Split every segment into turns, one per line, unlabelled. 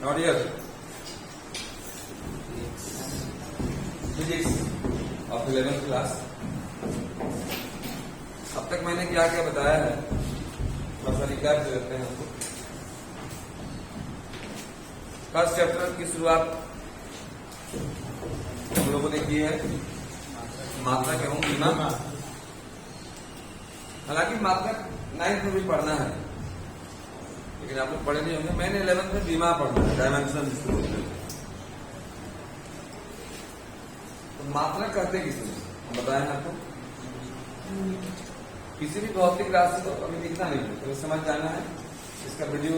Not here. Physics of 11th class. अब तक मैंने क्या क्या बताया है थोड़ा सा रिकैप करते हैं हमको। फर्स्ट चैप्टर की शुरुआत हम लोगों ने की है मात्रक एवं बीमा। हालांकि मात्रक 9th में भी पढ़ना है, लेकिन आप लोग पढ़े नहीं होंगे। मैंने 11th में बीमा पढ़ना है, डायमेंशन जिसको बोलते हैं। तो मात्रक कहते किसे हम बताएं आपको। किसी भी भौतिक राशि को अभी लिखना नहीं है, तो समझ जाना है। इसका वीडियो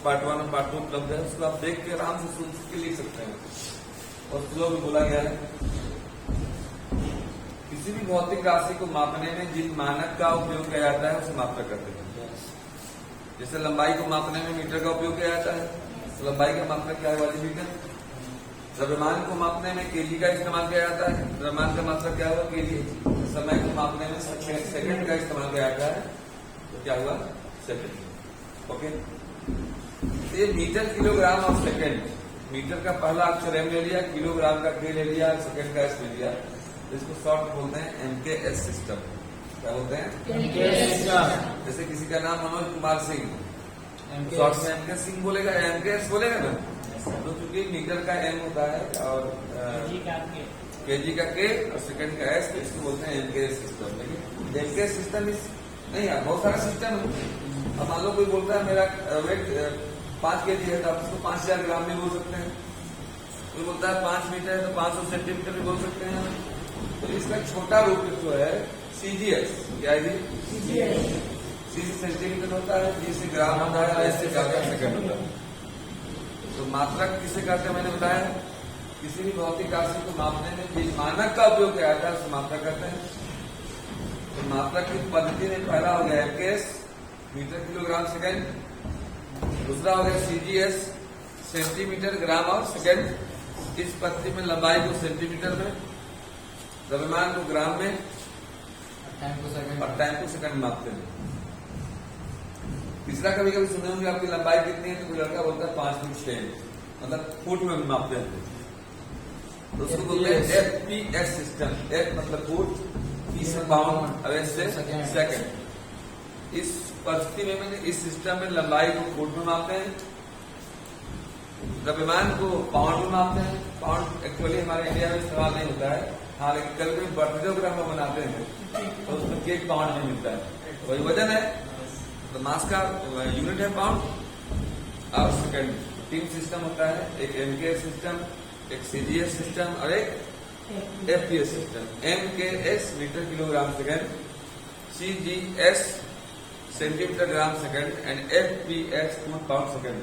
पार्ट 1 और पार्ट 2 उपलब्ध है, उसको आप देख के आराम से सुन के लिख सकते हैं। और स्लो भी बोला गया है। किसी भी भौतिक राशि को मापने में जिन मानक का उपयोग किया जाता है उसे मात्रक कहते हैं। जैसे लंबाई को मापने में मीटर का उपयोग किया जाता है, तो लंबाई का मात्रक क्या है? वाली मीटर। द्रव्यमान को मापने में केजी का इस्तेमाल किया जाता है, द्रव्यमान का मात्रक क्या हुआ? केजी। समय को मापने में सेकंड का इस्तेमाल किया जाता है, तो क्या हुआ? सेकंड। ओके। ये मीटर, किलोग्राम और सेकंड। मीटर का पहला अक्षर एम ले लिया, किलोग्राम का के ले लिया, सेकंड का एस ले लिया। इसको शॉर्ट बोलते हैं एमकेएस सिस्टम। क्या बोलते हैं? MKS system. जैसे किसी का नाम मनोज कुमार सिंह, शॉर्ट में एमकेएस सिंह बोलेगा, एमकेएस बोलेगा ना। तो क्योंकि मीटर का एम होता है और केजी का के और सेकंड का एस, तो इसको बोलते हैं एमकेएस सिस्टम। लेकिन एमकेएस सिस्टम नहीं है, बहुत सारा सिस्टम है। अब मान लो कोई बोलता है मेरा वेट 5 केजी है, तो आप उसको 5000 ग्राम में बोल सकते हैं। कोई बोलता है 5 मीटर है, तो 500 सेंटीमीटर में बोल सकते हैं। तो इसका छोटा रूप जो है सीजीएस, क्या है? सी सेंटीमीटर होता है, जी से ग्राम होता है, एस से सेकंड होता है। तो मात्रक किसे कहते हैं मैंने बताया। किसी भी भौतिक राशि को मापने में जिस मानक का उपयोग किया जाता है उसे मात्रक कहते हैं। तो मात्रक की पद्धति में पहला हो गया एमकेएस, मीटर किलोग्राम सेकंड। दूसरा हो गया सीजीएस, सेंटीमीटर ग्राम और सेकंड। इस पद्धति में लंबाई को सेंटीमीटर में, द्रव्यमान को ग्राम में और टाइम को सेकंड में मापते हैं। तीसरा कभी कभी सुने होंगे आपकी लंबाई कितनी है, तो कोई लड़का बोलता है 5 फुट 6, मतलब फुट में मापते हैं। तो उसको बोलते हैं एफपीएस सिस्टम। एफ मतलब फुट, पी से पाउंड और एस से सेकंड। इस परिस्थिति में मैंने इस सिस्टम में लंबाई को फुट में मापते हैं, द्रव्यमान को पाउंड में मापते हैं। पाउंड एक्चुअली हमारे इंडिया में इस्तेमाल नहीं होता है, हाँ, लेकिन कभी कभी बर्थडे में बनाते हैं तो उसमें केक पाउंड में मिलता है, वही वजन है। तो मास का यूनिट है पाउंड। और सेकंड 3 सिस्टम होता है, एक एमकेएस सिस्टम, एक सीजीएस सिस्टम और एक FPS system. MKS metre kilogram second, CGS centimetre gram second and FPS pound second.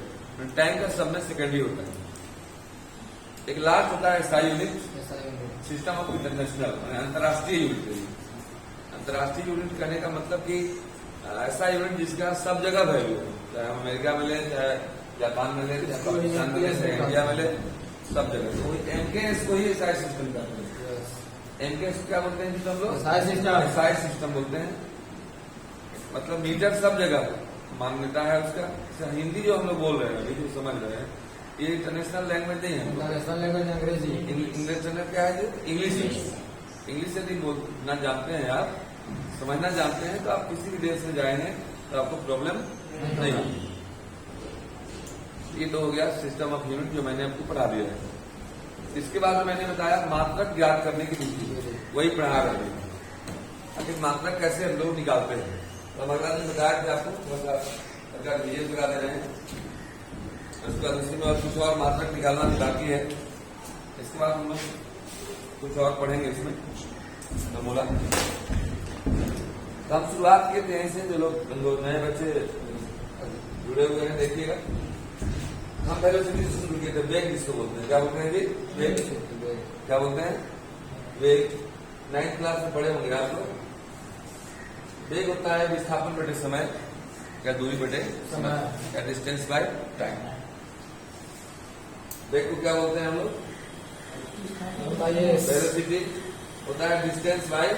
Time का सब में सेकंड ही होता है। एक लास्ट होता है SI unit, system of international, अंतर्राष्ट्रीय यूनिट। अंतर्राष्ट्रीय यूनिट कहने का मतलब कि ऐसा यूनिट जिसका सब जगह वैल्यू है, चाहे हम अमेरिका में ले, चाहे जापान में ले, चाहे पाकिस्तान में ले, चाहे इंडिया में ले, सब जगह। तो एमकेएस को ही एसआई सिस्टम कहते हैं। एमकेएस क्या बोलते हैं जिसको हम लोग? एसआई सिस्टम बोलते हैं। मतलब मीटर सब जगह मान्यता है उसका। हिंदी जो हम लोग बोल रहे हैं अभी, जो समझ रहे हैं, ये इंटरनेशनल लैंग्वेज नहीं है।
इंटरनेशनल लैंग्वेज अंग्रेजी।
इंटरनेशनल क्या है? इंग्लिश। इंग्लिश यदि बोलना जानते हैं आप, समझना जानते हैं, तो आप किसी भी देश में जाएंगे तो आपको प्रॉब्लम नहीं होगी। ये तो हो गया सिस्टम ऑफ यूनिट जो मैंने आपको पढ़ा दिया है। इसके बाद मैंने बताया मात्रक ज्ञात करने की विधि, वही पढ़ा रहे हैं। आखिर मात्रक कैसे हम लोग निकालते हैं, तो अगला दिन बताया कि आपको थोड़ा सा वीडियो करा दे रहे हैं। उसके बाद उसी में और कुछ और मात्रक निकालना बाकी है। इसके बाद हम लोग कुछ और पढ़ेंगे इसमें। तो बोला तो हम शुरुआत किए थे यहीं से, जो लोग नए बच्चे जुड़े हुए हैं देखिएगा। हम पहले से शुरू किए थे वेग, जिसको बोलते हैं। क्या बोलते हैं जी? वेग। क्या बोलते हैं? वेग। 9th क्लास में पढ़े होंगे आप लोग। वेग होता है विस्थापन बटे समय, या दूरी बटे समय, या डिस्टेंस बाय टाइम। वेग को क्या बोलते हैं हम लोग? वेलोसिटी होता है डिस्टेंस बाय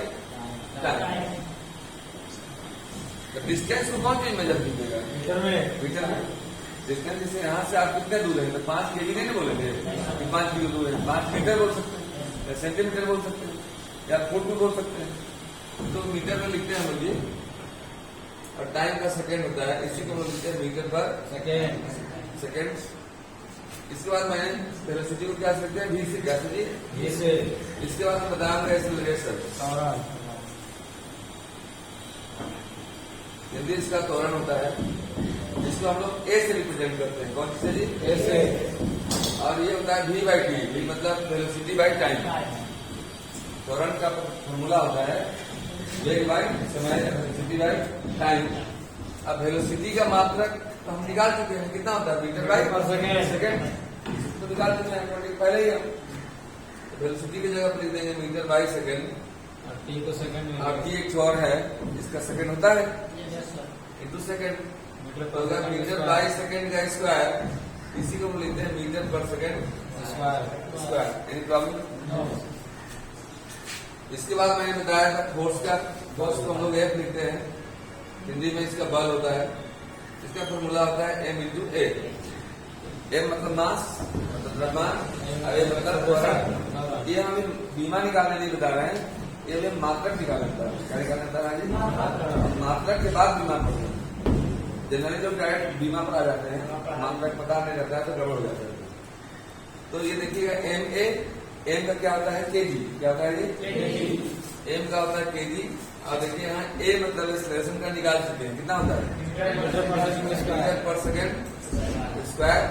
टाइम। तो डिस्टेंस को कौन चीज मेजर कीजिएगा? मीटर में। डिस्टेंस जैसे यहाँ से आप कितने दूर हैं, तो 5 kg नहीं बोलेंगे कि 5 किलो दूर है, 5 मीटर बोल सकते हैं, या सेंटीमीटर बोल सकते हैं, या फुट भी बोल सकते हैं। तो मीटर में लिखते हैं हम लोग ये, और टाइम का सेकेंड होता है, इसी को हम लोग लिखते हैं मीटर पर सेकेंड। इसके बाद मैं वेलोसिटी को क्या लिखते हैं, v से, क्या से
ये से
इसके बाद हम बताएंगे एक्सेलरेशन, यदि इसका त्वरण होता है, जिसको हम लोग a से रिप्रेजेंट करते हैं, कौन से जी,
ए से,
और ये होता है v/t, v मतलब वेलोसिटी बाई टाइम। त्वरण का फॉर्मूला होता है वेग बाई समय, वेलोसिटी बाई टाइम। अब वेलोसिटी का मात्रक तो हम निकाल चुके हैं, कितना होता है, मीटर बाई पर सेकेंड, तो निकाल चुके हैं पहले ही हम। वेलोसिटी की जगह पर लिख देंगे मीटर बाई सेकेंड,
और टी को सेकंड में,
और टी एक और है, इसका सेकेंड होता है इंटू सेकेंड, तो अगर मीटर बाई सेकेंड का स्क्वायर, इसी को हम लिखते हैं मीटर पर सेकेंड स्क्वायर। Any problem? इसके बाद मैंने बताया था फोर्स का, फोर्स को हम लोग एफ लिखते हैं, हिंदी में इसका बल होता है, इसका फॉर्मूला होता है m इंटू ए। एम मतलब मास, मतलब द्रव्यमान, और ए मतलब त्वरण। ये हमें बीमा निकालने नहीं बता रहे हैं, ये हमें मात्रक निकालना था। क्या निकालना था? मात्रक के बाद बीमा पड़ता है। जनरली लोग डायरेक्ट बीमा पर आ जाते हैं, मात्रक पता नहीं रहता है तो गड़बड़ हो जाता है। तो ये देखिएगा एम ए, एम का क्या होता है, केजी, क्या होता है ये, एम का होता है केजी। और देखिए यहाँ ए मतलब एक्सेलरेशन का निकाल चुके हैं, कितना होता है, मीटर पर सेकेंड स्क्वायर।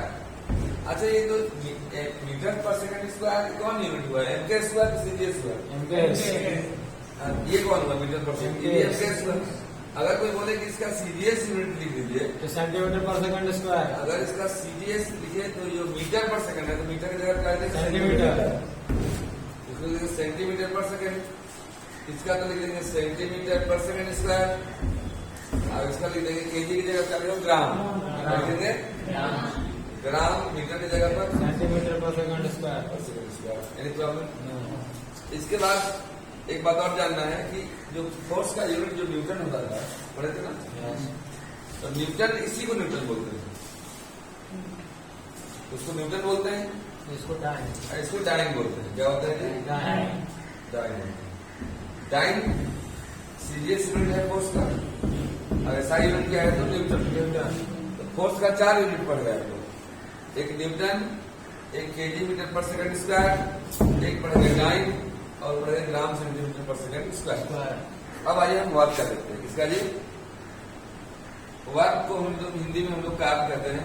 अच्छा ये तो मीटर पर सेकेंड स्क्वायर कौन यूनिट हुआ है, एम के स्क्वायर की सीजीएस हुआ, ये कौन हुआ मीटर पर सेकेंड, एम के स्क्वायर। अगर कोई बोले कि इसका सीजीएस यूनिट लिख दीजिए
तो सेंटीमीटर पर सेकंड स्क्वायर,
अगर इसका सीजीएस लिखे तो जो मीटर पर सेकंड है, तो मीटर की जगह क्या है,
सेंटीमीटर,
इसको लिखेंगे सेंटीमीटर पर सेकंड, इसका तो लिख देंगे सेंटीमीटर पर सेकंड स्क्वायर, और इसका लिख देंगे केजी की जगह क्या लिखेंगे, ग्राम, लिखेंगे ग्राम, मीटर की जगह पर
सेंटीमीटर पर सेकंड स्क्वायर।
Any problem? इसके बाद एक बात और जानना है कि जो फोर्स का यूनिट जो न्यूटन होता था, पढ़े थे ना, तो न्यूटन, इसी को न्यूटन बोलते हैं, उसको न्यूटन बोलते हैं,
इसको टाइम,
इसको डाइन बोलते हैं। क्या होता है, डाइन। डाइन सीजीएस यूनिट है फोर्स का, और ऐसा यूनिट क्या है तो न्यूटन। तो फोर्स का 4 यूनिट पड़ गया है, एक न्यूटन, एक केजी मीटर पर सेकंड स्क्वायर, एक पड़ गया डाइन, और पड़ गया ग्राम सेंटीमीटर पर सेकंड स्क्वायर। अब आइए हम वर्क कर देते हैं, किसका जी, वर्क को हम लोग हिंदी में हम लोग कार्य कहते हैं,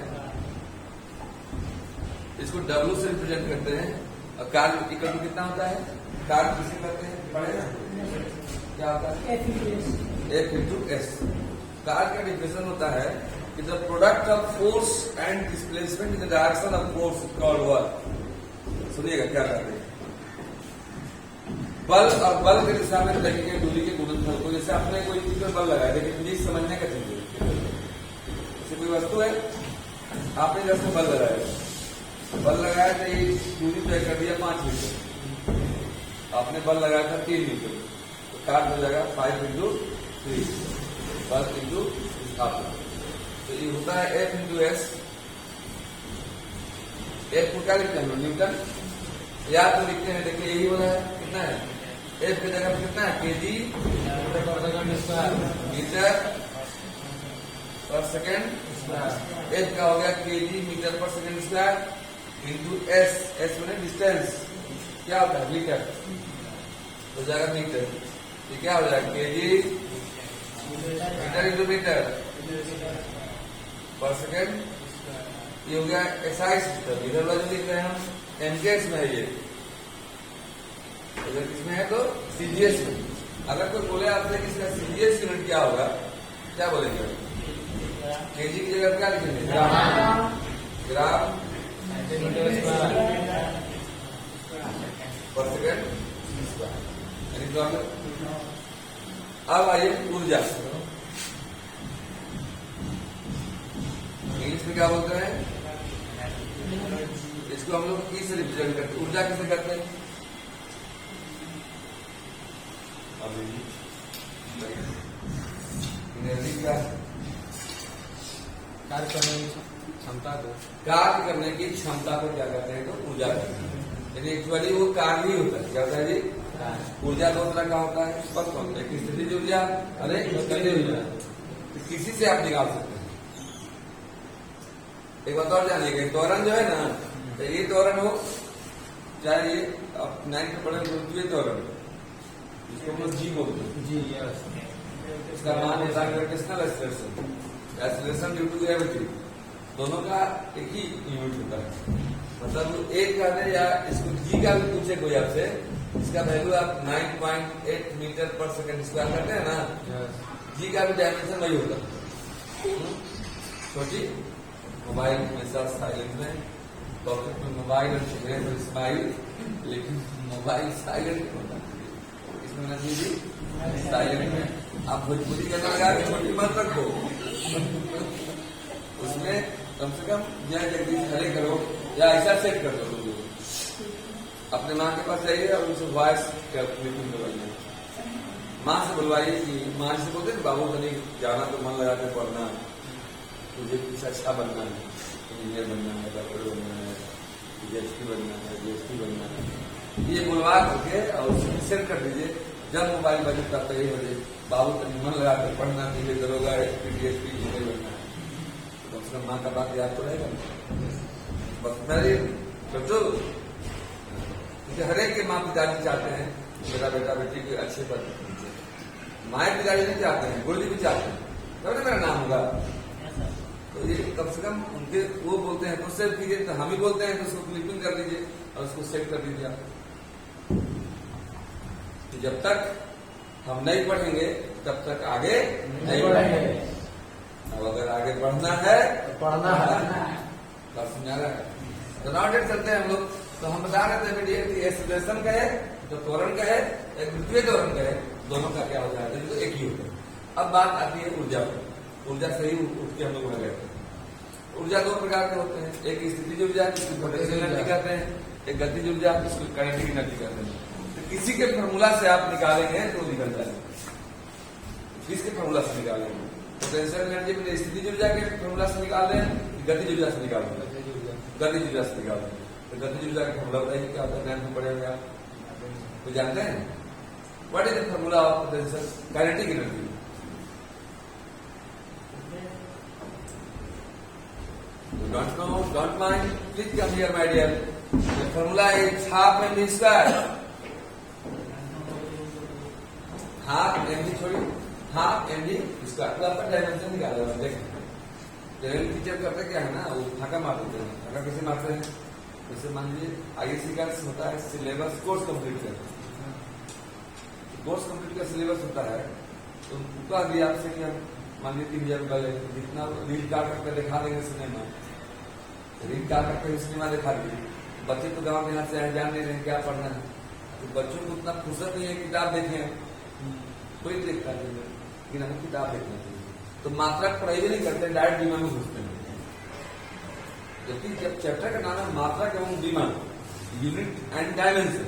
इसको W से रिप्रेजेंट करते हैं। और कार्य इक्वल टू कितना होता है, कार्य किसे करते हैं, पढ़ेगा क्या होता है, F इंटू एस। कार्य का डिफिनेशन होता है कि the product of force and displacement in the direction of force called work. सुनिएगा क्या करते हैं, बल और बल के दिशा में लगेंगे दूरी के गुणनफल को। जैसे आपने कोई चीज पर बल लगाया, लेकिन प्लीज समझने का चाहिए, जैसे कोई वस्तु है, आपने जैसे बल लगाया तो ये दूरी तय कर दिया 5 मीटर, आपने बल लगाया था 3 मीटर, तो काट हो जाएगा 5 इंटू 3, 10 इंटू 8। तो ये होता है F इंटू एस। F को क्या लिखते हैं, न्यूटन, या तो लिखते हैं, देखिए यही हो रहा है, कितना है, F की जगह पर कितना है, केजी मीटर पर सेकेंड स्क्वायर। F का हो गया केजी मीटर पर second square into S, S मैंने डिस्टेंस, क्या होता है, मीटर, हो जाएगा मीटर। ये क्या हो जाएगा, केजी मीटर इंटू मीटर पर सेकेंड। ये हो गया एसआई सिस्टम, इधर वाले लिख रहे हैं हम एमकेएस में है, ये अगर किसमें है तो सीजीएस में। अगर कोई बोले आपसे कि इसका सीजीएस यूनिट क्या होगा, क्या बोलेंगे, केजी की जगह क्या लिखेंगे, ग्राम पर सेकेंड। अब आइए ऊर्जा, इंग्लिश में क्या बोलते हैं, इसको हम लोग ई से रिप्रेजेंट करते हैं। ऊर्जा किसे करते हैं, एनर्जी क्या,
कार्य करने क्षमता को
कार्य करने की क्षमता को क्या कहते हैं? तो ऊर्जा कहते हैं। यानी एक्चुअली वो कार्य ही होता है। क्या होता है जी? ऊर्जा दो तरह का होता है, स्पष्ट होता है, एक स्थितिज ऊर्जा और एक गतिज ऊर्जा। किसी से आप निकाल सकते हैं। एक बात और जानिएगा, त्वरण जो है ना, तो ये त्वरण हो चाहे ये आप 9th में पढ़े गुरुत्वीय त्वरण, इसको हम लोग जी बोलते हैं।
G yes.
इसका मान होता है gravitational acceleration, acceleration due to gravity. दोनों का एक ही यूनिट होता है। मतलब एक कहते हैं, या इसको जी का भी पूछे कोई आपसे, इसका वैल्यू आप 9.8 मीटर पर सेकंड स्क्वायर करते हैं ना, जी का भी डायमेंशन वही होता है। सोचिए, मोबाइल हमेशा साइलेंट में, पॉकेट में मोबाइल और चेहरे पर स्माइल, लेकिन मोबाइल साइलेंट होता है। इसमें ना जी साइलेंट में आप भोजपुरी गाना लगा के छोटी मत रखो, उसमें कम से कम जय जगदीश हरे करो या ऐसा सेट कर दो। अपने माँ के पास जाइए और उनसे वॉइस क्लिपिंग करवाइए। माँ से बुलवाइए कि माँ से बोलते बाबू तो नहीं जाना, तो मन लगा के पढ़ना, मुझे कुछ अच्छा बनना है, इंजीनियर बनना है, डॉक्टर बनना है, PhD बनना है, DSP बनना है, ये बुलवा करके और उसमें सेट कर दीजिए। जब मोबाइल बजे तब तक हो जाए, बाबू तो मन लगा कर पढ़ना, मुझे दरोगा DSP इंजीनियर बनना है, तो उसमें माँ का बात याद तो रहेगा। बस मेरे बच्चों, हर एक के माँ पिताजी चाहते हैं मेरा बेटा बेटी को अच्छे पद पर पहुंचे। माए पिताजी नहीं चाहते हैं, गुरु जी भी चाहते हैं, तब मेरा नाम होगा। तो ये कम से कम उनके वो बोलते हैं तो सेव कीजिए, तो हम ही बोलते हैं तो उसको क्लिपिंग कर दीजिए और उसको सेव कर दीजिए आप। तो जब तक हम नहीं पढ़ेंगे तब तक आगे नहीं बढ़ेंगे। अब अगर आगे बढ़ना है
पढ़ना है।
बात समझा रहा है? तो नॉट चलते हैं हम लोग। तो हम बता रहे थे बेटी कि एक्सेलरेशन का है, जो त्वरण का है, एक गुरुत्वीय त्वरण का है, दोनों का क्या हो जाता है? तो एक ही होता है। अब बात आती है ऊर्जा पर। ऊर्जा से ही उठ के हम लोग वहां गए थे। ऊर्जा दो प्रकार के होते हैं, एक स्थितिज ऊर्जा जिसको पोटेंशियल एनर्जी कहते हैं, एक गतिज ऊर्जा जिसको काइनेटिक एनर्जी कहते हैं। तो किसी के फॉर्मूला से आप निकालेंगे तो निकल जाएगा। किसके फॉर्मूला से निकालेंगे? पोटेंशियल एनर्जी में स्थितिज ऊर्जा के फॉर्मूला से निकाल रहे हैं, गतिज ऊर्जा से निकाल रहे हैं? गतिज ऊर्जा से निकाल रहे हैं। तो गतिज ऊर्जा का फॉर्मूला बताइए क्या होता है? 9th में पढ़े हुए आप तो जानते हैं? What is the formula of potential kinetic energy? Don't know, don't mind. Please come here, my dear. The formula is half mv square. Half mv छोड़िए, हाफ mv स्क्वायर। तो आपका डायमेंशन निकाल रहे हैं, देखें। टीचर करते क्या है ना, वो फाका मार देते हैं। फाका कैसे मारते हैं? जैसे मान लीजिए ISC का होता है सिलेबस, कोर्स कंप्लीट कर, कोर्स कंप्लीट का सिलेबस होता है, तो कह दिया आपसे कि हम मान लीजिए 3000 रुपया ले, जितना रील काट करके दिखा देंगे सिनेमा, रील काट करके सिनेमा दिखा दीजिए। बच्चे तो गाँव में यहाँ से जान नहीं रहे क्या पढ़ना है, तो बच्चों को उतना फुर्सत नहीं है किताब देखें, कोई देखता नहीं है कि हमें किताब देखना चाहिए। तो मात्रा पढ़ाई भी नहीं करते, डायरेक्ट बीमा में घुसते हैं। जबकि जब चैप्टर का नाम है मात्रा एवं बीमा, यूनिट एंड डायमेंशन,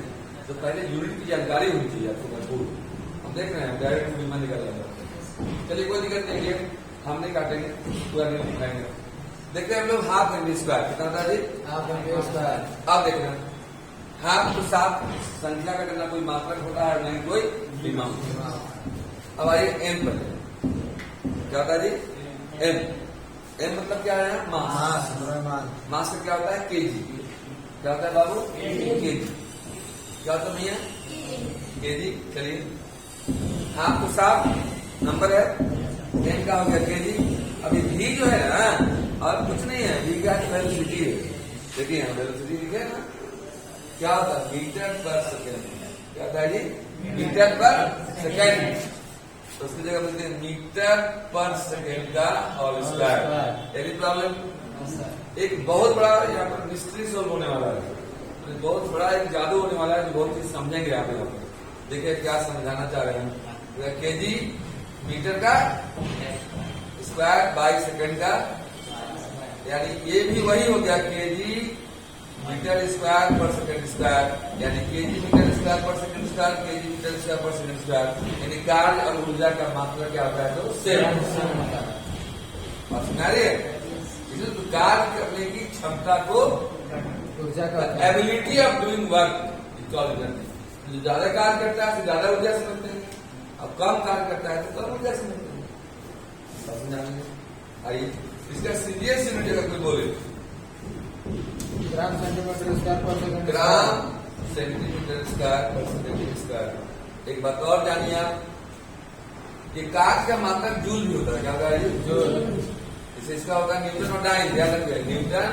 तो पहले यूनिट की जानकारी होनी चाहिए आपको भरपूर। हम देख रहे हैं डायरेक्ट बीमा निकल रहा है। चलिए कोई दिक्कत नहीं है, हम नहीं काटेंगे, पूरा नहीं दिखाएंगे। देखते हैं हम लोग हाफ mv स्क्वायर कितना था जी?
Half mv square.
आप देख रहे हैं हाफ तो साफ संख्या का करना, कोई मात्रक होता है नहीं कोई बीमा। अब आइए एम पर, क्या होता है जी? एम। एम मतलब क्या है? मास। मास का क्या होता है? केजी। क्या होता है बाबू? केजी। क्या होता है भैया? केजी। चलिए हाफ तो साफ नंबर है, एम का हो गया केजी। अभी भी जो है ना, और कुछ नहीं है, भी का वेलोसिटी है। देखिए यहाँ वेलोसिटी लिखे ना, क्या होता है? मीटर पर सेकेंड। क्या होता है जी? मीटर पर सेकेंड। तो उसकी जगह बोलते हैं मीटर पर सेकेंड का होल स्क्वायर। Any problem? एक बहुत बड़ा यहाँ पर मिस्ट्री सोल्व होने वाला है, बहुत बड़ा एक जादू होने वाला है, जो बहुत चीज समझेंगे आप यहाँ पर। देखिए क्या समझाना चाह रहे हैं। केजी मीटर का स्क्वायर बाई सेकेंड का, यानी ये भी वही हो गया केजी मीटर स्क्वायर पर सेकेंड स्क्वायर, यानी केजी मीटर स्क्वायर पर second square, kg metre square पर सेकेंड स्क्वायर। यानी कार्य और ऊर्जा का मात्रा क्या होता है? तो सेम। और सुना रही है कार्य करने की क्षमता को
ऊर्जा का
एबिलिटी ऑफ डूइंग वर्क जो ज्यादा कार्य करता है तो ज्यादा ऊर्जा समझते हैं, अब कम कार्य करता है तो कम ऊर्जा समझते हैं। समझाएंगे आइए इसका सीरियस यूनिट अगर कोई बोले
ग्राम सेंटीमीटर स्क्वायर पर सेकंड,
ग्राम सेंटीमीटर स्क्वायर पर सेंटीमीटर स्क्वायर। एक बात और जानिए आप, ये कार्य का मात्रक जूल भी होता है, क्या होता है ये?
जूल।
इसे इसका होता है न्यूटन और डाइन, ध्यान रखिए न्यूटन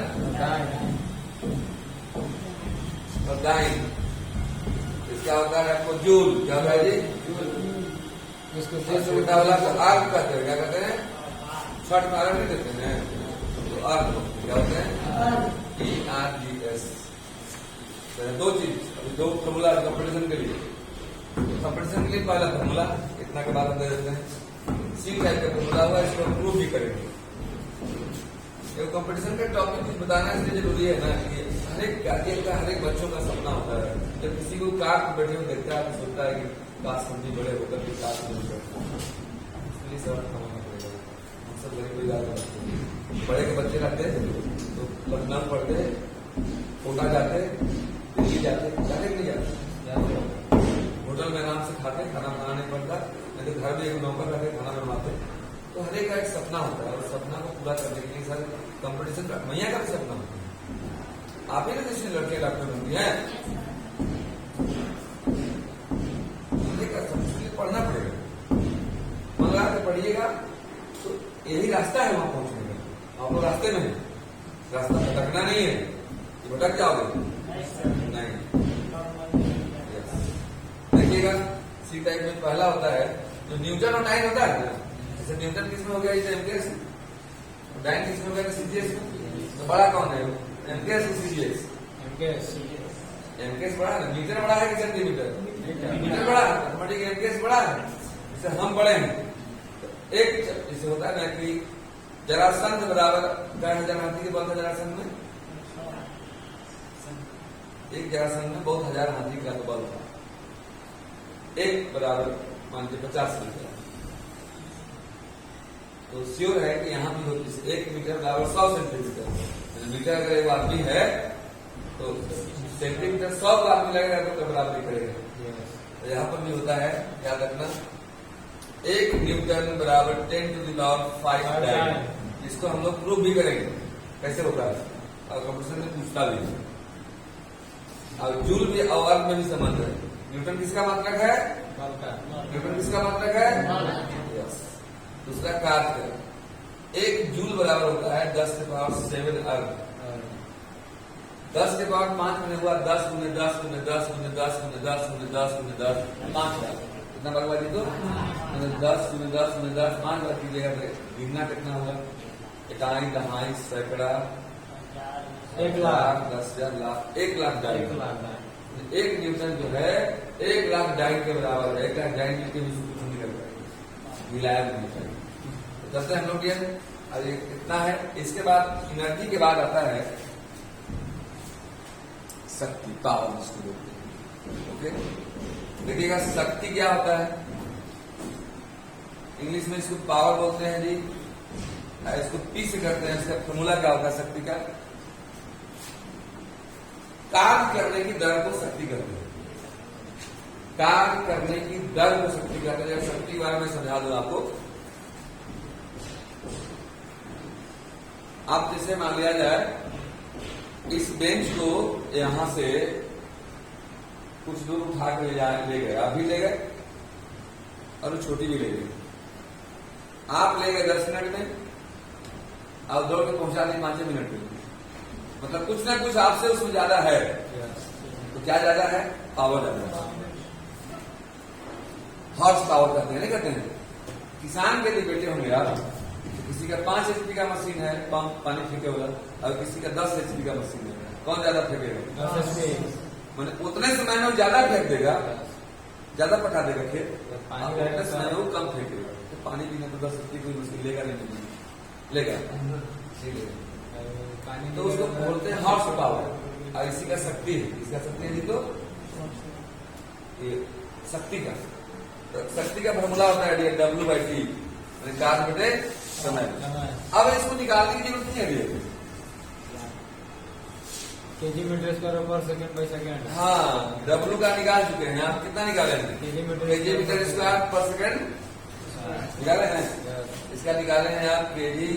और डाइन। इसका होता है आपको जूल, क्या होता है जी?
इसको
और छोटा वाला को अर्ग कहते हैं, क्या कहते हैं? छठ में अर्ग नहीं देते हैं तो अर्ग क्या होते हैं? ERGS। दो चीज, अभी दो फॉर्मूला कंपटीशन के लिए, कंपटीशन के लिए पहला फॉर्मूला इतना के बाद हम दे देते हैं, सी टाइप का फॉर्मूला हुआ, इसको प्रूव भी करेंगे। ये कंपटीशन का टॉपिक कुछ बताना इसलिए जरूरी है ना कि हर एक गार्जियन का, हर एक बच्चों का सपना होता है, जब किसी को कार पर बैठे हुए देखता है तो सोचता है कि काश हम भी बड़े होकर के कार में इसलिए सब कमाना पड़ेगा। हम सब गरीब कोई बात नहीं, बड़े के बच्चे रहते तो लखनऊ पढ़ते, कोटा जाते, दिल्ली जाते कि नहीं जाते, होटल में आराम से खाते, खाना बनाना नहीं पड़ता, नहीं तो घर में एक नौकर रखे खाना बनवाते। तो हर एक का एक सपना होता है और सपना को पूरा करने के लिए सर कंपटीशन का, मैया का भी सपना होता है। आप ही ना जिसने लड़के डॉक्टर बनती है, पढ़ना पड़ेगा, मंगला के पढ़िएगा तो यही रास्ता है वहां पहुंचने का। आप लोग रास्ते में है, रास्ता भटकना नहीं है, भटक जाओगे नहीं। देखिएगा सी टाइप में पहला होता है जो न्यूटन और डाइन होता है ना, जैसे न्यूटन किस में हो गया, जैसे एमकेएस, डाइन किस में हो गया, सीजीएस में। तो बड़ा कौन है, एमकेएस और सीजीएस? एमकेएस बड़ा है ना, मीटर बड़ा है कि सेंटीमीटर? मीटर बड़ा है, ऑटोमेटिक एमकेएस बड़ा है, जैसे हम बड़े हैं। तो एक जैसे होता है ना कि जरासंध बराबर क्या है, हाथी के बल था जरासंध में, एक जरासंध में बहुत हजार हाथी का बल था, एक बराबर मान लीजिए 50 मीटर। तो श्योर है कि यहाँ भी होती है 1 मीटर बराबर 100 सेंटीमीटर। मीटर अगर एक आदमी है तो सेंटीमीटर 100 आदमी लगेगा तो बराबरी करेगा। तो यहाँ पर भी होता है, याद रखना, 1 न्यूटन बराबर 10 to the power 5 डाइन। इसको हम लोग प्रूव भी करेंगे कैसे होता है, और कंपटीशन में पूछता भी है। और जूल भी और अर्ग में भी संबंध है। न्यूटन किसका मात्रक है? न्यूटन किसका मात्रक है? यस। दूसरा कार्य, 1 जूल बराबर होता है 10 के पावर 7 अर्ग। 10 के पावर 5 में हुआ 10 गुने 10 गुने 10 गुने 10 गुने 10 गुने 10 गुने 10 5,000। कितना बरवा जी? तो 10 गुने 10 गुने 10 5 बार कीजिएगा तो गिनना कितना होगा? इकाई, दहाई, सैकड़ा, 1 लाख, 10,000, लाख, 1 लाख डाइन। 1 न्यूटन जो है 1 लाख डाइन के बराबर है। 1 लाख डाइन के भी कुछ नहीं कर पाएंगे, मिलाया नहीं चाहिए। तो दस हम लोग ये इतना है। इसके बाद एनर्जी के बाद आता है शक्ति, पावर इसको बोलते हैं। ओके, देखिएगा शक्ति क्या होता है, इंग्लिश में इसको पावर बोलते हैं जी, इसको पी से करते हैं। इसका फॉर्मूला क्या होता है शक्ति का? कार्य करने की दर को शक्ति कहते हैं। कार्य करने की दर को शक्ति कहते हैं। शक्ति के बारे में समझा दूं आपको। आप जैसे मान लिया जाए इस बेंच को यहां से कुछ दूर उठा के ले गए, आप भी ले गए और छोटी भी ले गई। आप ले गए 10 मिनट में और दौड़ के पहुंचा दी 5 मिनट में, मतलब कुछ ना कुछ आपसे उसमें ज्यादा है। तो क्या ज्यादा है? पावर ज्यादा है। हॉर्स पावर कहते हैं, नहीं कहते हैं? किसान के लिए बैठे होंगे आप, किसी का 5 HP का मशीन है पंप पानी फेंके वाला, और किसी का 10 HP का मशीन है, कौन ज्यादा फेंकेगा? 10 HP। मैंने उतने समय में ज्यादा फेंक देगा, ज्यादा पटा देगा खेत, उतने समय में वो कम फेंकेगा। तो पानी पीने तो 10 HP कोई मशीन लेगा नहीं, लेगा तो उसको बोलते हैं हॉर्स पावर। और इसी का शक्ति है, इसका शक्ति है जी, तो शक्ति का, तो शक्ति का फॉर्मूला होता है W/T, कार्य बटे समय।
समय।
अब इसको निकालने की जरूरत नहीं है अभी।
केजी मीटर स्क्वायर पर सेकंड बाई सेकंड।
हाँ, W का निकाल चुके हैं आप। कितना निकाले हैं?
केजी मीटर
स्क्वायर पर सेकंड निकाले हैं।
Yes.
इसका निकाले हैं आप केजी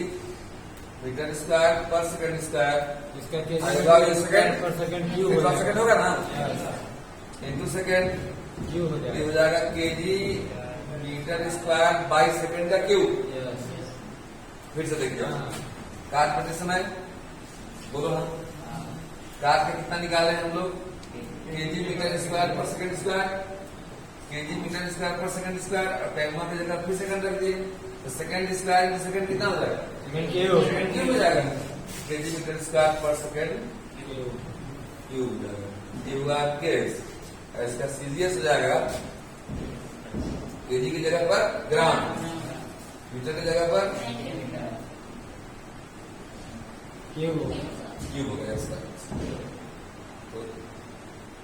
मीटर स्क्वायर पर सेकंड स्क्वायर।
इसका
आएगा ये
केजी
सेकंड
पर सेकंड क्यू हो
सेकंड
जाएगा।
होगा ना,
Yes.
इंटू सेकंड
क्यू हो
ये
जाएगा।
हो जाएगा kg metre square by second का क्यूब।
Yes.
फिर से देखिए,
हाँ।
काट करते समय बोलो हाँ, काट के कितना निकाले हम लोग? केजी मीटर स्क्वायर पर second square, kg metre square पर सेकंड स्क्वायर, और टेगमा की जगह फिर सेकंड रख दिए तो सेकंड स्क्वायर में सेकंड कितना हो जाएगा?
Second Q.
सेकंड क्यूब हो जाएगा। केजी मीटर स्क्वायर पर सेकंड
क्यू।
क्यूब हो जाएगा। ये हुआ केस। और इसका सीजीएस हो जाएगा केजी की जगह पर ग्राम, मीटर की जगह पर
क्यू।
क्यूब हो गया इसका। तो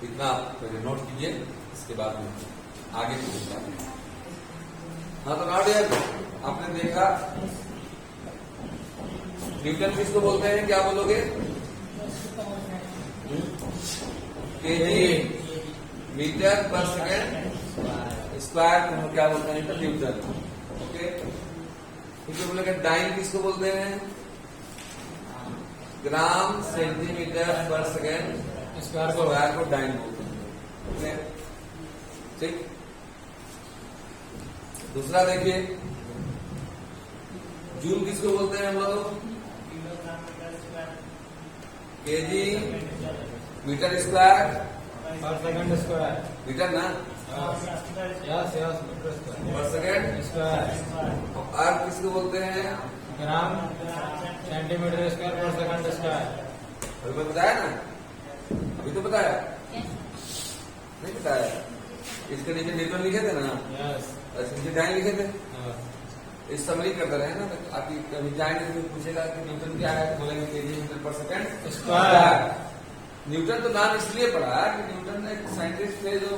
इतना आप पहले नोट कीजिए, इसके बाद में आगे पूछता हूं। हाँ तो नॉट यार, आपने देखा न्यूटन किसको बोलते हैं? क्या बोलोगे? केजी मीटर पर सेकंड स्क्वायर को हम क्या बोलते हैं? न्यूटन। ओके, फिर बोलेगा डाइन किसको बोलते हैं? ग्राम सेंटीमीटर पर सेकंड स्क्वायर को डाइन बोलते हैं। ओके, ठीक। दूसरा देखिए, जूल किसको बोलते हैं हम लोग? केजी मीटर स्क्वायर
पर सेकंड स्क्वायर।
मीटर ना,
यस यस मीटर स्क्वायर
पर सेकंड
स्क्वायर।
और आर किसको बोलते हैं?
ग्राम सेंटीमीटर स्क्वायर पर सेकंड स्क्वायर।
अभी मैं बताया ना, अभी तो बताया नहीं बताया। इसके नीचे न्यूटन लिखे थे ना,
यस।
और इसके नीचे डाइन लिखे थे। इस समरी करते रहे ना, तो आपकी कभी जाएंगे तो पूछेगा कि न्यूटन क्या है, तो बोलेंगे केजी मीटर पर सेकंड
स्क्वायर।
न्यूटन तो नाम इसलिए पड़ा कि न्यूटन एक साइंटिस्ट थे जो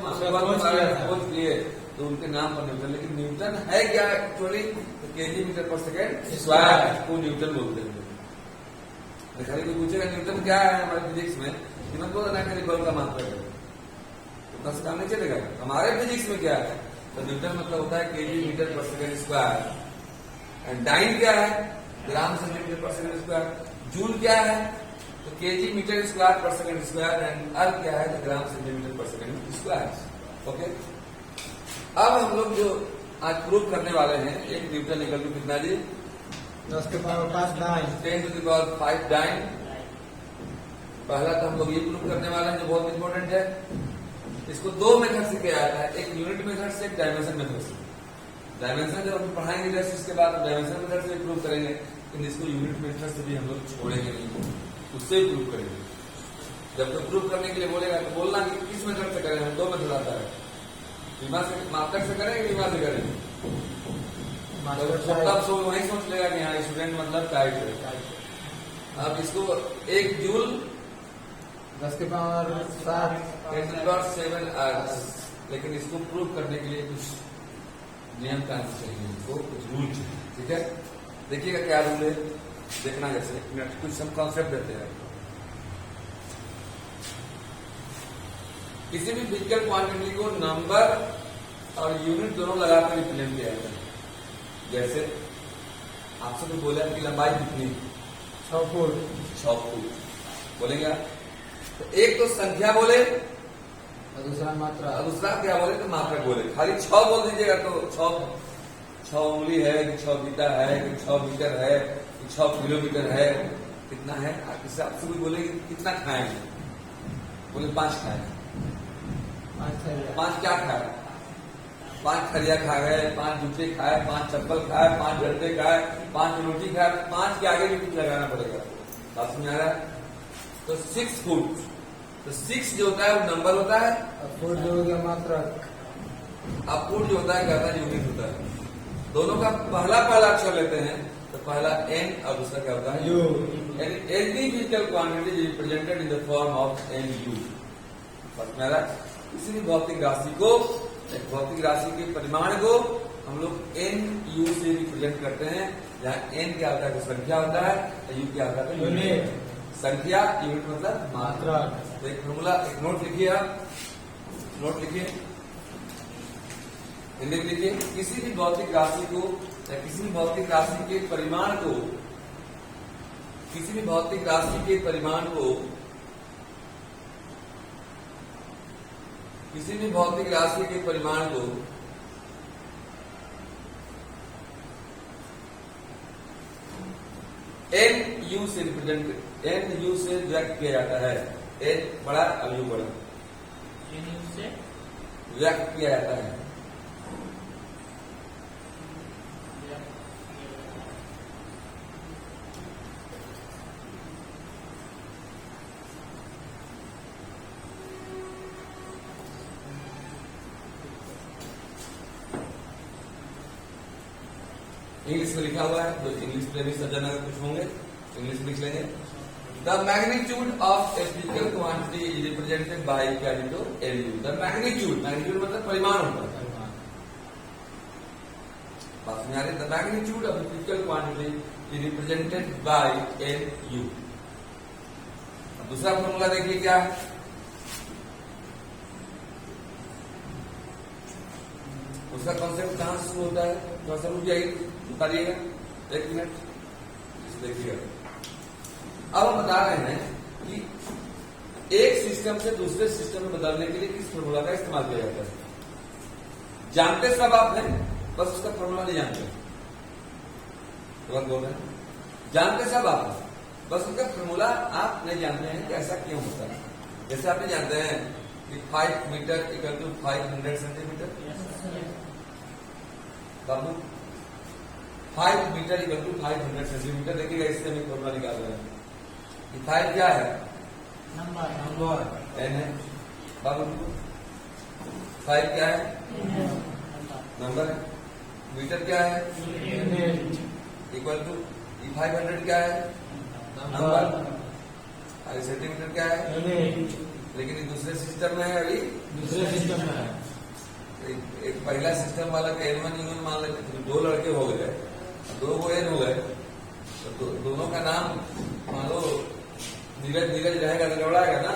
खोज किए, तो उनके नाम पर न्यूटन। लेकिन न्यूटन है क्या एक्चुअली? तो केजी मीटर पर सेकंड स्क्वायर को न्यूटन बोलते हैं। खाली कोई पूछेगा न्यूटन क्या है हमारे फिजिक्स में, कि मत बोलना खाली बल का मात्रा है, उतना से काम नहीं चलेगा। हमारे फिजिक्स में क्या है? तो न्यूटन मतलब होता है केजी मीटर पर सेकंड स्क्वायर। एंड डाइन क्या है? ग्राम सेंटीमीटर पर सेकंड स्क्वायर। जूल क्या है? तो केजी मीटर स्क्वायर पर सेकंड स्क्वायर। एंड अर्थ क्या है? तो ग्राम सेंटीमीटर पर सेकंड स्क्वायर। ओके, अब हम लोग जो आज प्रूव करने वाले हैं, एक न्यूटन इक्वल टू कितना जी?
10 के power 5 dyne.
10 to the power 5 dyne. पहला तो हम लोग ये प्रूव करने वाले हैं जो बहुत इंपॉर्टेंट है। इसको दो मेथड से किया जाता है, एक यूनिट मेथड से, एक डायमेंशन मेथड से। डायमेंशन जब हम पढ़ाएंगे जैसे इसके बाद डायमेंशन मेथड से प्रूव करेंगे, लेकिन इसको यूनिट मेथड से भी हम लोग छोड़ेंगे नहीं, उससे भी प्रूव करेंगे। जब तो प्रूव करने के लिए बोलेगा तो बोलना कि किस मेथड से करें। हम दो मेथड आता है, बीमा से मात्रक से करेंगे, बीमा से करेंगे। मतलब वही सोच लेगा कि हाँ स्टूडेंट मतलब टाइप है। अब इसको एक जूल
10 के पावर 7
7 अर्थ, लेकिन इसको प्रूव करने के लिए कुछ नियम कानून चाहिए, इसको कुछ रूल चाहिए। ठीक है, देखिएगा क्या रूल है, देखना जैसे एक मिनट कुछ हम कॉन्सेप्ट देते हैं। किसी भी फिजिकल क्वांटिटी को नंबर और यूनिट दोनों लगाकर रिप्रेजेंट किया जाता है। जैसे आपसे कोई बोला कि लंबाई कितनी?
6 फुट।
6 फुट बोलेंगे आप, तो एक तो संख्या बोले
और दूसरा मात्रा।
और दूसरा क्या बोले तो मात्रक बोले। खाली 6 बोल दीजिएगा तो 6 उंगली है कि 6 बीता है कि 6 मीटर है कि 6 किलोमीटर है, कितना है? इससे आपसे कोई बोले कि कितना खाएंगे, बोले 5 खाए। 5 क्या खाए? 5 खरिया खा गए, 5 जूते खाए, 5 चप्पल खाए, 5 घंटे खाए, 5 रोटी खाए। 5 के आगे भी कुछ लगाना पड़ेगा। बात समझ आ रहा है? तो 6 फुट, तो 6 जो होता है वो नंबर होता है,
और फुट जो हो गया मात्रक।
अब फुट जो होता है क्या होता है? यूनिट होता है। दोनों का पहला अक्षर लेते हैं, तो पहला एन और दूसरा क्या होता है?
यू।
यानी any physical quantity is represented in the form of n U. बस मेरा किसी भी भौतिक राशि को, एक भौतिक राशि के परिमाण को हम लोग एन यू से रिप्रेजेंट करते हैं, जहाँ एन क्या होता है, संख्या होता है, यू क्या होता है,
यूनिट।
संख्या, यूनिट मतलब मात्रा। तो एक फॉर्मूला, एक नोट लिखिए, आप नोट लिखिए, हिंदी में लिखिए। किसी भी भौतिक राशि को या किसी भी भौतिक राशि के परिमाण को, किसी भी भौतिक राशि के परिमाण को, किसी भी भौतिक राशि के परिमाण को एन यू से रिप्रेजेंट, एन यू से व्यक्त किया जाता है। एन बड़ा और यू बड़ा,
एन यू से
व्यक्त किया जाता है। इंग्लिश में लिखा हुआ है, तो इंग्लिश प्रेमी सज्जन अगर कुछ होंगे इंग्लिश में लिख लेंगे। The magnitude of a physical quantity is represented by क्या लिखो, n U. The magnitude, magnitude मतलब परिमाण होता है, बात में आ रही। The magnitude of a physical quantity is represented by n U. दूसरा फॉर्मूला देखिए क्या है, उसका कॉन्सेप्ट कहां से शुरू होता है, थोड़ा सा रुक जाइए, उतारिएगा 1 मिनट, इसे देखिएगा। अब हम बता रहे हैं कि एक सिस्टम से दूसरे सिस्टम में बदलने के लिए किस फॉर्मूला का इस्तेमाल किया जाता है। जानते सब आप हैं, बस उसका फॉर्मूला नहीं जानते, तुरंत बोल रहे हैं, जानते सब आप हैं, बस उसका फॉर्मूला आप नहीं जानते हैं कि ऐसा क्यों होता है। जैसे आप नहीं जानते हैं कि 5 मीटर इक्वल टू 500 सेंटीमीटर, बाबू 5 मीटर इक्वल टू 500 सेंटीमीटर। देखिएगा, इससे हम फॉर्मूला निकाल रहे हैं कि 5 क्या है, नंबर एन है, बाबू 5 क्या है, नंबर है, मीटर क्या है, इक्वल टू 500 क्या है, नंबर, और सेंटीमीटर क्या है, लेकिन ये दूसरे सिस्टम में है, अभी
दूसरे सिस्टम में है।
एक पहला सिस्टम वाला का N1 U1 मान लेते, तो 2 लड़के हो गए, 2 को N हो गए, तो दोनों का नाम मान लो नीरज, नीरज रहेगा तो गड़बड़ाएगा ना,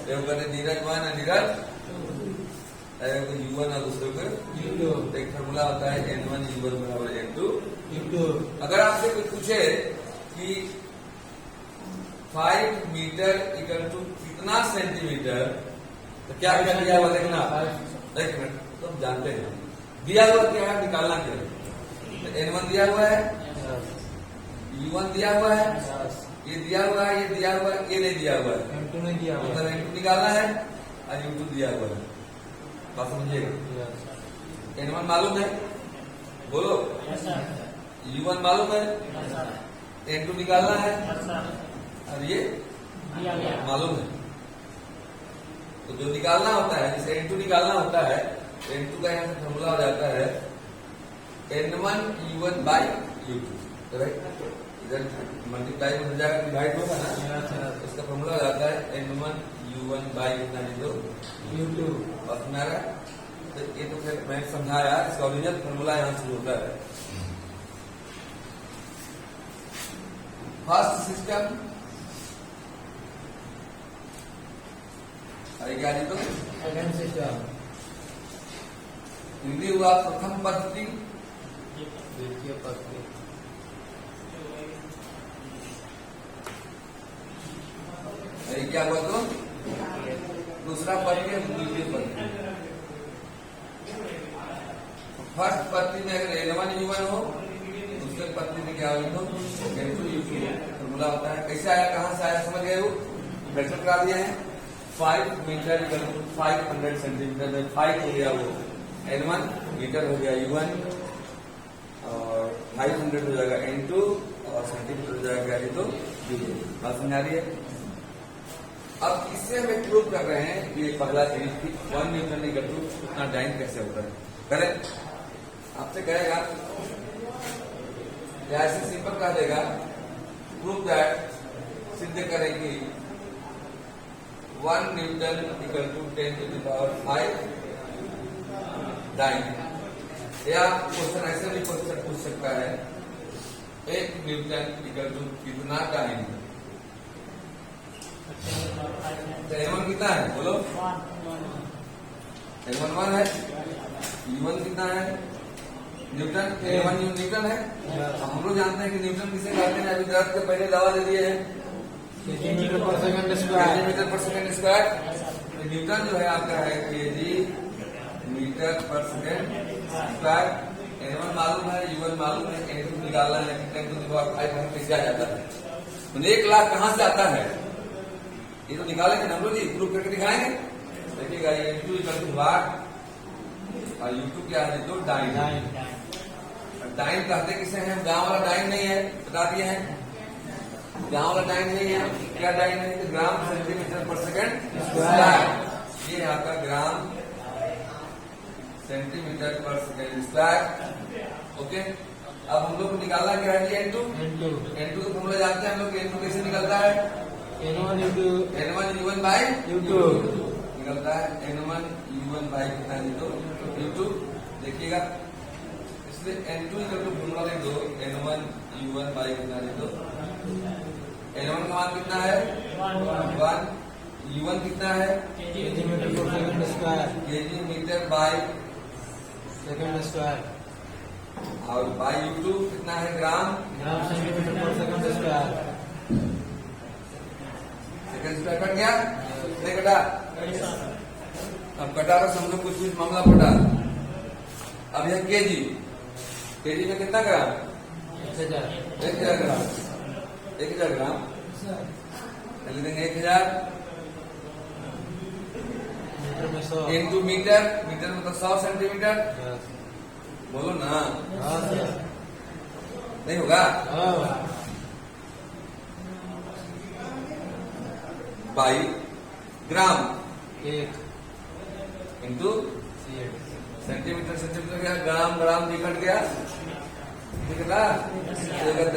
एक कहते नीरज 1 और नीरज U1 और दूसरे को एक फॉर्मूला होता है N1 U1 बराबर N2। अगर आपसे कुछ पूछे कि 5 मीटर इक्वल टू कितना सेंटीमीटर, तो क्या कर दिया हुआ देखना, 1 मिनट, तो हम जानते हैं दिया हुआ क्या है, निकालना क्या है। तो N1 दिया हुआ है, U1 दिया हुआ है, ये दिया हुआ है, ये दिया हुआ है, ये नहीं दिया हुआ है,
M2 नहीं दिया हुआ है,
N2 निकालना है और U2 दिया हुआ है। बात समझिएगा, N1 मालूम है, बोलो, U1 मालूम है, N2 निकालना है और ये मालूम है। तो जो निकालना होता है, जैसे N2 निकालना होता है, N2 का यहाँ से फॉर्मूला हो जाता है N1 U1 by U2, right. इधर मल्टीप्लाई हो जाएगा, डिवाइड होगा ना, इसका फॉर्मूला हो जाता है N1 U1 बाई कितना लिखो, U2। बस में आ रहा है, तो ये तो फिर मैंने समझाया, इसका ओरिजिनल फॉर्मूला यहाँ से होता है। फर्स्ट सिस्टम क्या जी, तो
सेकंड सिस्टम,
हिंदी हुआ प्रथम पद्धति,
द्वितीय पद्धति,
क्या हुआ, तो दूसरा पद्धति है द्वितीय पद्धति। फर्स्ट पद्धति में अगर N1 U1 हो, दूसरे पद्धति में क्या हो, N2 U2 फॉर्मूला होता है। कैसे आया, कहां से आया, समझ गए हो, ब्रैकेट करा दिए हैं। 5 मीटर इक्वल टू 500 सेंटीमीटर में 5 हो गया, वो N1, मीटर हो गया U1, और 500 हो जाएगा N2, और सेंटीमीटर हो जाएगा ये तो U2। बात समझ आ रही है। अब इससे हम एक प्रूव कर रहे हैं कि पहला सीरीज थी 1 न्यूटन इक्वल टू उतना डाइन कैसे होता है। करें, आपसे कहेगा या ऐसे सिंपल कह देगा, प्रूव दैट, सिद्ध करें कि 1 newton equal to 10 to the power 5 dyne. या क्वेश्चन ऐसे भी पूछ सकता है, 1 न्यूटन इक्वल टू कितना टाइम। N1 कितना है बोलो? N1 1 है, U1 कितना है? न्यूटन। N1 न्यूटन है। हम लोग जानते हैं कि न्यूटन किसे कहते हैं, अभी दर्द के पहले दवा दे दिए हैं,
सेंटीमीटर पर सेकंड स्क्वायर।
सेंटीमीटर पर सेकंड स्क्वायर। तो न्यूटन जो है आपका है केजी मीटर पर सेकंड स्क्वायर। N1 मालूम है, U1 मालूम है, N2 निकालना है, 10 to the power 5 कैसे आ जाता है? तो 1 लाख कहाँ से आता है ये तो निकालेंगे ना हम लोग जी, प्रूफ करके दिखाएंगे। देखिएगा ये N2 इक्वल टू वाट और U2 क्या है तो डाइन। डाइन कहते किसे हैं? गांव वाला डाइन नहीं है, बता दिए हैं, गांव वाला डाइन नहीं है। क्या डाइन है? ग्राम सेंटीमीटर पर सेकंड स्क्वायर। ये आपका ग्राम सेंटीमीटर पर सेकंड स्क्वायर। ओके, अब हम लोग को निकालना क्या है जी? N2 तो फॉर्मूला जानते हैं हम लोग, N2 कैसे निकलता है?
N1
U1 बाई
U2
निकलता है। N1 U1 बाई कितना जी तो U2। देखिएगा इसलिए N2 इक्वल टू फॉर्मूला लिख दो, N1 U1 बाई कितना जी तो N1 का मान कितना है? 1। U1 कितना है?
सेंटीमीटर पर second square.
Kg metre by
second square.
और बाई U2 कितना है? ग्राम
सेंटीमीटर पर सेकंड स्क्वायर।
सेकंड स्क्वायर कट गया, नहीं कटा? अब कटा तो समझो कुछ मामला पड़ा। अब यह केजी, केजी में कितना ग्राम? 1000 ग्राम। 1000 ग्राम लिख देंगे 1000
मीटर में 100।
इंटू मीटर, मीटर मतलब 100 सेंटीमीटर। बोलो ना, नहीं होगा? By gram 1 into centimetre, centimetre गया, ग्राम ग्राम निकट गया, ठीक है ना?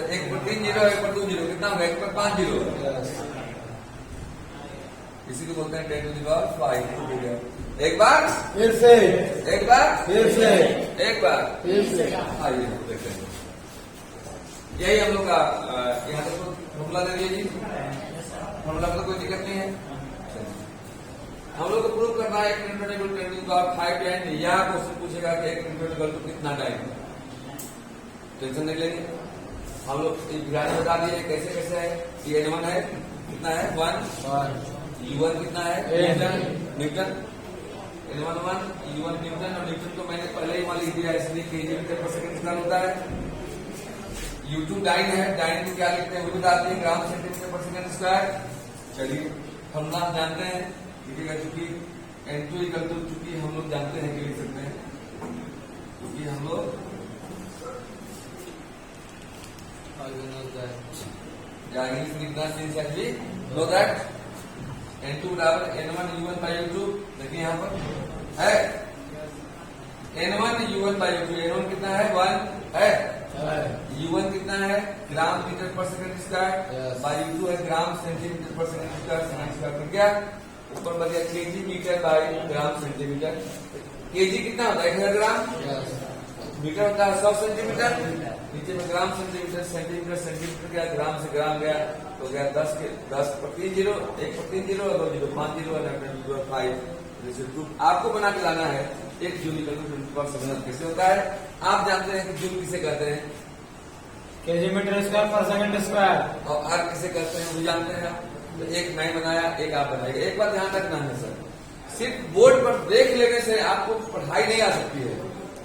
1 पर 3 जीरो, 1 पर 2 जीरो, कितना होगा? 1 पर 5 जीरो। इसी को बोलते हैं 10 to the power 5। एक बार
फिर से,
एक बार
फिर से,
एक बार
फिर से।
आइए देखते हैं। यही हम लोग का यहाँ तक तो फॉर्मूला दे दिए जी, फॉर्मूला में तो कोई दिक्कत नहीं है। हम लोग को प्रूव करना है 1 newton equal to 10 to the power 5 time. या क्वेश्चन पूछेगा कि 1 न्यूटन इक्वल टू कितना टाइम, टेंशन नहीं लेंगे। हम लोग ध्यान बता दिए कैसे कैसे है। ये N1 है, कितना है? 1। U1 कितना है? न्यूटन। N1 1, U1 Newton. और न्यूटन को मैंने पहले ही वहां लिख दिया, इसलिए केजी मीटर पर सेकंड स्क्वायर होता है। U2 डाइन है, डाइन को क्या लिखते हैं वो बताते हैं, ग्राम सेंटीमीटर पर सेकंड स्क्वायर। चलिए हम नाम जानते हैं, लिखिएगा चूंकि N2 इक्वल टू, चूंकि हम लोग जानते हैं कि लिख सकते हैं, क्योंकि हम लोग या इंग्लिश लिखना scene actually know that N2 बराबर N1 U1 बाई U2। देखिए यहाँ पर है N1 U1 by U2। N1 कितना है? 1 है। U1 कितना है? ग्राम मीटर पर सेकंड स्क्वायर बाई U2 है ग्राम सेंटीमीटर पर सेकंड स्क्वायर। सेकंड स्क्वायर कर गया, ऊपर बढ़ गया kg metre by gram centimetre. Kg कितना होता है? 1000 ग्राम। मीटर होता है 100 सेंटीमीटर, नीचे में ग्राम सेंटीमीटर, सेंटीमीटर सेंटीमीटर गया, ग्राम से ग्राम गया तो गया 10 पर 3 जीरो, 1 पर 3 जीरो, 2 जीरो 5 जीरो, 5। जैसे ग्रुप आपको बना के लाना है। 1 जूल इक्वल टू कैसे होता है? आप जानते हैं कि जूल किसे कहते हैं?
केजी मीटर स्क्वायर पर सेकंड स्क्वायर।
और आर किसे कहते हैं वो जानते हैं आप? तो एक मैं बनाया, एक आप बनाएंगे। एक बात ध्यान रखना है सर, सिर्फ बोर्ड पर देख लेने से आपको पढ़ाई नहीं आ सकती है।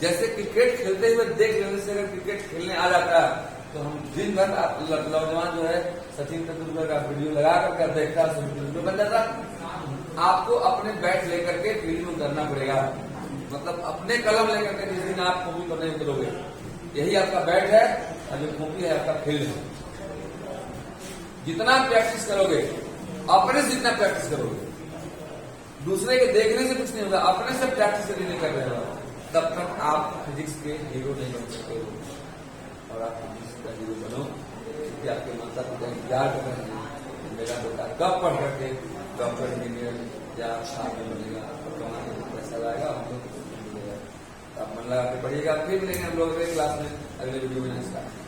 जैसे क्रिकेट खेलते हुए देख लेने से अगर क्रिकेट खेलने आ जाता है तो हम दिन भर नौजवान जो है सचिन तेंदुलकर का वीडियो लगा करके देखता है, वीडियो बन जाता। आपको अपने बैट लेकर के फील्ड में करना पड़ेगा, मतलब अपने कलम लेकर के जिस दिन आप कॉपी करने करोगे, यही आपका बैट है और जो कॉपी है आपका फील्ड है। जितना प्रैक्टिस करोगे, अपने से जितना प्रैक्टिस करोगे, दूसरे के देखने से कुछ नहीं होगा, अपने से प्रैक्टिस करके कर रहे हो, तब तक आप फिजिक्स के हीरो नहीं बन सकते हो। और आप फिजिक्स का हीरो बनो, क्योंकि आपके माता पिता इंतजार कर रहे हैं मेरा बेटा कब पढ़ करके डॉक्टर, इंजीनियर या साहब बनेगा, तो पैसा लाएगा, हम लोग मिलेगा। आप लगा के पढ़िएगा। फिर मिलेंगे हम लोग अगले क्लास में, अगले वीडियो में। नमस्कार।